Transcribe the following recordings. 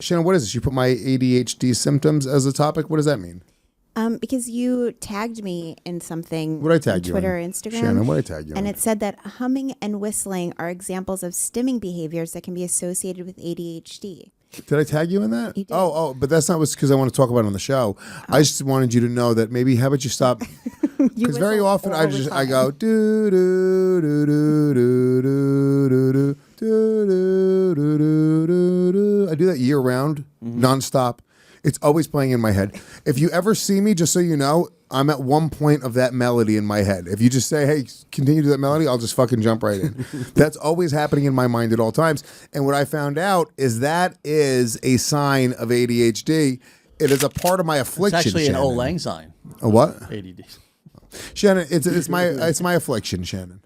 Shannon, what is this? You put my ADHD symptoms as a topic. What does that mean? Because you tagged me in something What I tag you Twitter or in? Instagram. Shannon, what I tag you And in? it said that humming and whistling are examples of stimming behaviors that can be associated with ADHD. Did I tag you in that? You did. Oh, but that's not because I want to talk about it on the show. I just wanted you to know that maybe how about you stop? Because very often I go do do do do do do do do do do. I do that year round, nonstop. It's always playing in my head. If you ever see me, just so you know, I'm at one point of that melody in my head. If you just say, hey, continue to do that melody, I'll just fucking jump right in. That's always happening in my mind at all times. And what I found out is that is a sign of ADHD. It is a part of my affliction. It's actually Shannon. an old lang sign. A what? ADD. Shannon, it's my affliction, Shannon.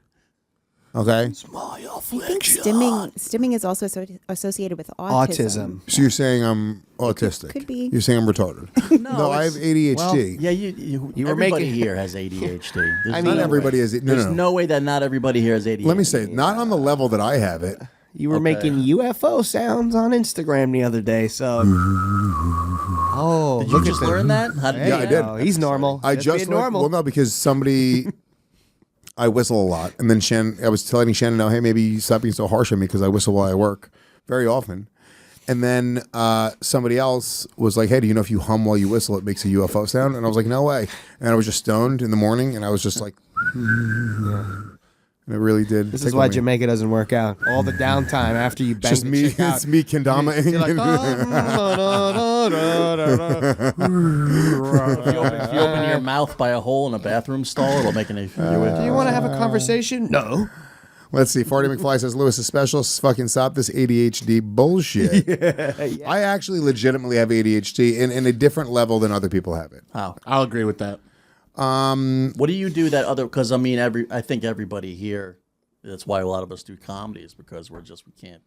Okay? It's my I think stimming is also associated with autism. So you're saying I'm autistic? Could be. You're saying I'm retarded? No, I have ADHD. Well, yeah, you were everybody here has ADHD. Not everybody has it. There's no way that not everybody here has ADHD. Let me say, not on the level that I have it. You were making UFO sounds on Instagram the other day, so. Did you just learn that? How did Yeah, I did. Oh, he's normal. I just normal. Well, no, because somebody. I whistle a lot, and then I was telling Shannon, "No, hey, maybe stop being so harsh on me because I whistle while I work very often." And then somebody else was like, "Hey, do you know if you hum while you whistle, it makes a UFO sound?" And I was like, "No way!" And I was just stoned in the morning, and I was just like, and it really did. This is why Jamaica doesn't work out. All the downtime after you bang Just the me. chick out. It's me kendama. You're like, If you open your mouth by a hole in a bathroom stall, it'll make an issue. do you want to have a conversation? No. Let's see. Farty McFly says, Lewis is special. Fucking stop this ADHD bullshit. Yeah. I actually legitimately have ADHD in a different level than other people have it. How? I'll agree with that. What do you do that other? Because I mean, I think everybody here. That's why a lot of us do comedy is because we can't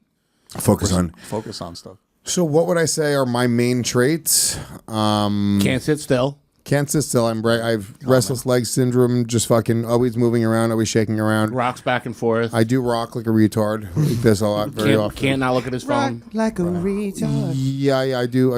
Focus on stuff. So what would I say are my main traits? Can't sit still. Can't sit still. I've restless leg syndrome, just fucking always moving around, always shaking around. Rocks back and forth. I do rock like a retard. Like this a lot, very often. Can't not look at his phone. Like a retard. Yeah, I do.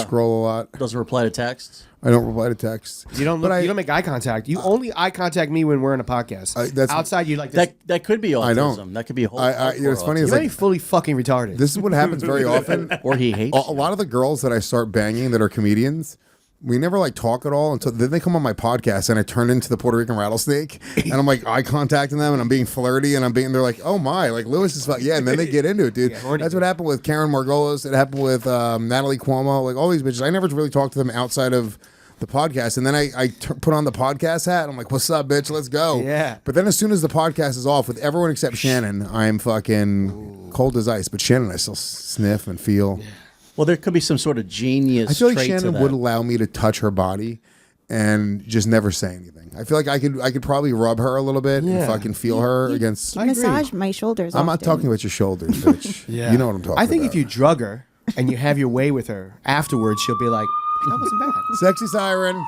Scroll a lot. Doesn't reply to texts. I don't reply to texts. You don't you don't make eye contact. You only eye contact me when we're in a podcast. Outside, you like this. That could be autism. I don't. That could be a whole. It's funny. You It's might be like, fully fucking retarded. this is what happens very often. Or he hates. A lot of the girls that I start banging that are comedians, we never like talk at all until then they come on my podcast and I turn into the Puerto Rican rattlesnake and I'm like eye contacting them and I'm being flirty and they're like, oh my, like Lewis is yeah, and then they get into it, dude. That's what happened with Karen Margolis. It happened with Natalie Cuomo, like all these bitches. I never really talked to them outside of the podcast, and then I put on the podcast hat and I'm like, what's up, bitch, let's go. Yeah. But then as soon as the podcast is off with everyone except Shannon, I'm fucking cold as ice. But Shannon I still sniff and feel. Yeah. Well, there could be some sort of genius. I feel like trait to Shannon that. would allow me to touch her body and just never say anything. I feel like I could probably rub her a little bit and fucking feel her against. You massage my shoulders. I'm not talking about your shoulders, bitch. You know what I'm talking about. I think if you drug her and you have your way with her afterwards, she'll be like, that wasn't bad. Sexy siren.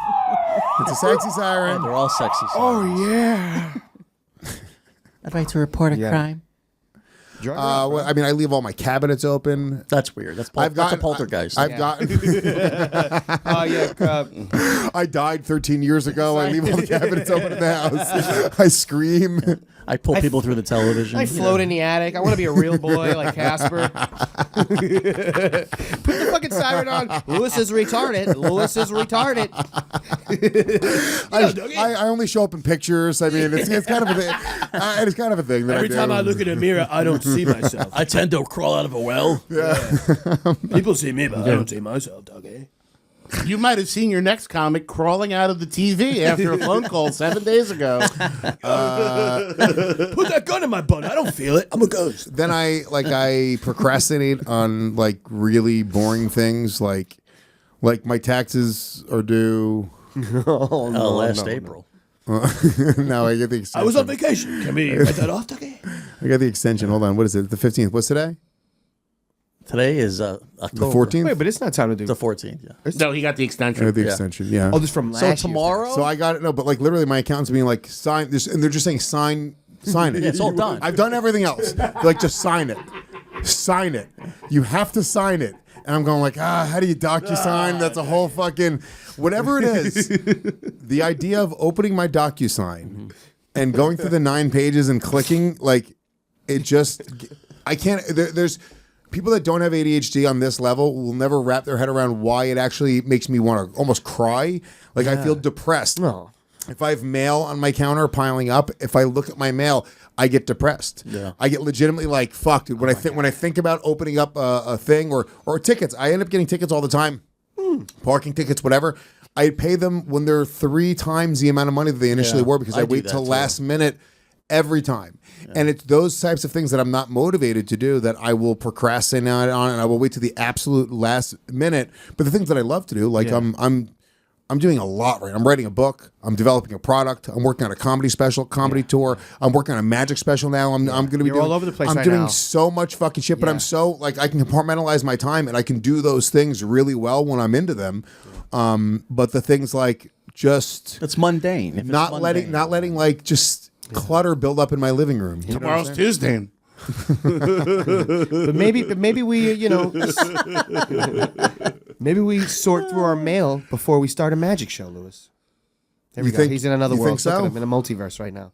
It's a sexy siren. They're all sexy. Oh, yeah. I'd like to report a crime. I mean, I leave all my cabinets open. That's weird. That's a poltergeist. I've gotten. Oh, yeah. I died 13 years ago. I leave all the cabinets open in the house. I scream. I pull people through the television. I float in the attic. I want to be a real boy like Casper. Put the fucking siren on. Lewis is retarded. Lewis is retarded. I only show up in pictures. I mean, it's kind of a thing. It's kind of a thing. That Every time I look in a mirror, I don't see myself. I tend to crawl out of a well. Yeah. People see me, but I don't see myself, Dougie. You might have seen your next comic crawling out of the TV after a phone call 7 days ago. Put that gun in my butt. I don't feel it. I'm a ghost. Then I procrastinate on like really boring things like my taxes are due. Last April. No, I get the extension. I was on vacation. Can we write that off, Dougie? I got the extension. Hold on. What is it? The 15th. What's today? Today is October. The 14th? Wait, but it's not time to do The 14th, yeah. No, he got the I extension. got the extension, yeah. Oh, this from last year. So tomorrow? So I got it. No, but like literally my accountant's being like, sign this. And they're just saying, sign it. Yeah, it's all done. I've done everything else. Like, just sign it. sign it. You have to sign it. And I'm going like, how do you DocuSign? That's a whole fucking, whatever it is. The idea of opening my DocuSign and going through the 9 pages and clicking, like, it just, I can't, there's people that don't have ADHD on this level will never wrap their head around why it actually makes me want to almost cry. Like, I feel depressed. No. If I have mail on my counter piling up, if I look at my mail, I get depressed. Yeah. I get legitimately like, fuck, dude. When I think about opening up a thing or tickets, I end up getting tickets all the time, parking tickets, whatever. I pay them when they're 3 times the amount of money that they initially were because I do wait that till too. last minute every time. And it's those types of things that I'm not motivated to do that I will procrastinate on, and I will wait to the absolute last minute. But the things that I love to do, like I'm doing a lot right. I'm writing a book. I'm developing a product. I'm working on a comedy special, comedy tour. I'm working on a magic special now. I'm going to be You're all over the place I'm right doing now. so much fucking shit, but I'm so like I can compartmentalize my time and I can do those things really well when I'm into them. But the things like just It's mundane. If it's not mundane. letting like just clutter build up in my living room. You know what I'm Tomorrow's saying? Tuesday. But maybe we, maybe we sort through our mail before we start a magic show, Lewis. There we You go. think- He's in another you world. think so? Look at him in a multiverse right now.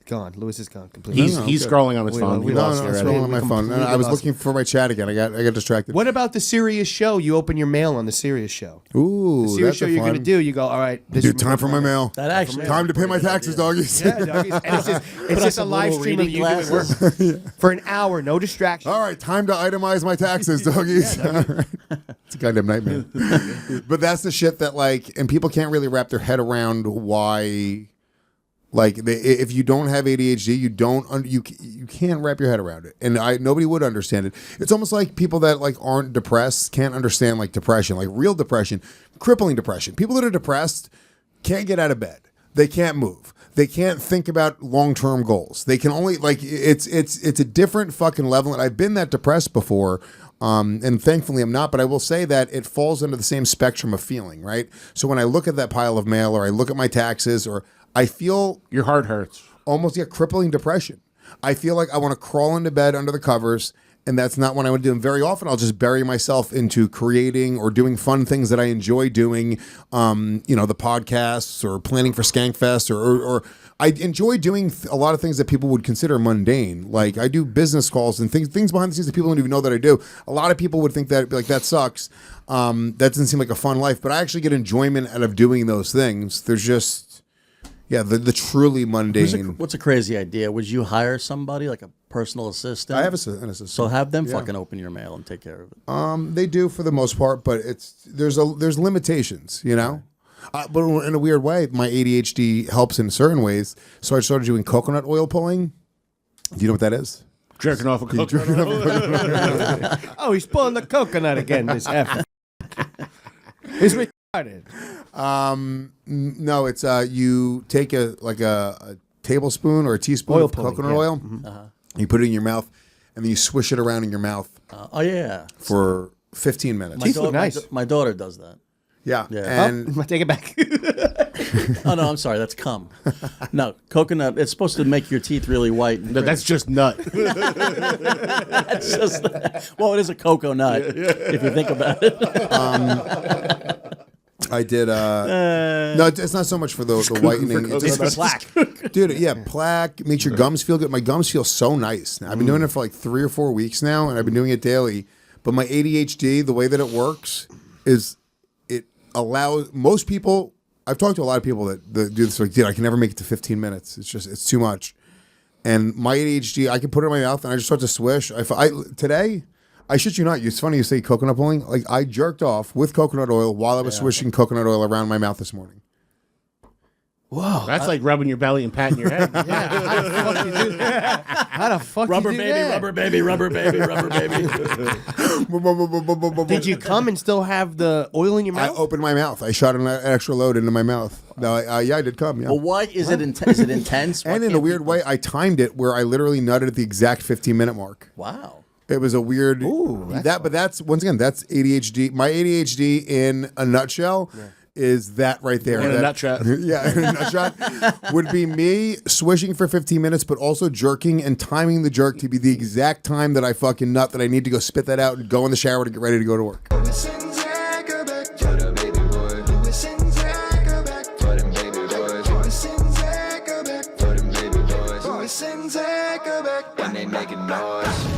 Gone. Lewis is gone completely. He's scrolling on his We phone. we He No, lost no, it it's already. rolling on my phone. completely I was lost looking for my chat again. I got distracted. What about the Sirius show? You open your mail on the Sirius show. Ooh, The Sirius that's show a you're going to fun- do, you go, all right. This Dude, is time for my mail. That actually Time to pay my taxes, doggies. Yeah, doggies. And it's just a some live little stream of reading you doing glasses. work for an hour, no distraction. All right, time to itemize my taxes, doggies. All right. It's a goddamn nightmare. But that's the shit that like, and people can't really wrap their head around why. Like, if you don't have ADHD, you can't wrap your head around it, and nobody would understand it. It's almost like people that like aren't depressed can't understand like depression, like real depression, crippling depression. People that are depressed can't get out of bed. They can't move. They can't think about long-term goals. They can only like it's a different fucking level. And I've been that depressed before. And thankfully I'm not, but I will say that it falls under the same spectrum of feeling, right? So when I look at that pile of mail or I look at my taxes or I feel Your heart hurts. almost like a crippling depression. I feel like I want to crawl into bed under the covers, and that's not what I want to do. And very often I'll just bury myself into creating or doing fun things that I enjoy doing, the podcasts or planning for Skankfest or I enjoy doing a lot of things that people would consider mundane. Like I do business calls and things behind the scenes that people don't even know that I do. A lot of people would think that like that sucks. That doesn't seem like a fun life, but I actually get enjoyment out of doing those things. There's just the truly mundane. What's a crazy idea? Would you hire somebody like a personal assistant? I have an assistant. So have them fucking open your mail and take care of it. They do for the most part, but there's limitations, you know. But in a weird way, my ADHD helps in certain ways. So I started doing coconut oil pulling. Do you know what that is? Jerking off a coconut. Oh, he's pulling the coconut again, this F. He's retarded. No, it's you take a tablespoon or a teaspoon Oil of pulling, coconut yeah. oil, you put it in your mouth, and then you swish it around in your mouth Oh yeah. for 15 minutes. My, Teeth look nice. my daughter does that. Yeah, Yeah. and Take it back. Oh no, I'm sorry. That's cum. No, coconut. It's supposed to make your teeth really white. And No, that's just nut. That's just. Well, it is a cocoa nut if you think about it. I did. No, it's not so much for the whitening. It's for plaque. Dude, yeah, plaque makes your gums feel good. My gums feel so nice. I've been doing it for like 3 or 4 weeks now, and I've been doing it daily. But my ADHD, the way that it works is it allows most people. I've talked to a lot of people that do this. Like, dude, I can never make it to 15 minutes. It's too much. And my ADHD, I can put it in my mouth and I just start to swish. Today, I shit you not. It's funny you say coconut pulling. Like I jerked off with coconut oil while I was swishing coconut oil around my mouth this morning. Whoa. That's like rubbing your belly and patting your head. How the fuck Rubber you do baby, that? rubber baby, rubber baby, rubber baby. Did you come and still have the oil in your I mouth? opened my mouth. I shot an extra load into my mouth. No, I did come. Yeah. Well, why is it intense? Is it intense? Why And in a can't weird people- way, I timed it where I literally nutted at the exact 15-minute mark. Wow. It was a weird. Ooh, but that's once again, that's ADHD. My ADHD in a nutshell is that right there. In a That- nutshell. Yeah, in a nutshell, would be me swishing for 15 minutes, but also jerking and timing the jerk to be the exact time that I fucking nut that I need to go spit that out and go in the shower to get ready to go to work. Luis and Zac are back for the baby boy. Luis and Zac are back for them baby boys. Luis and Zac are back for them baby boys. Luis and Zac are back when they making noise.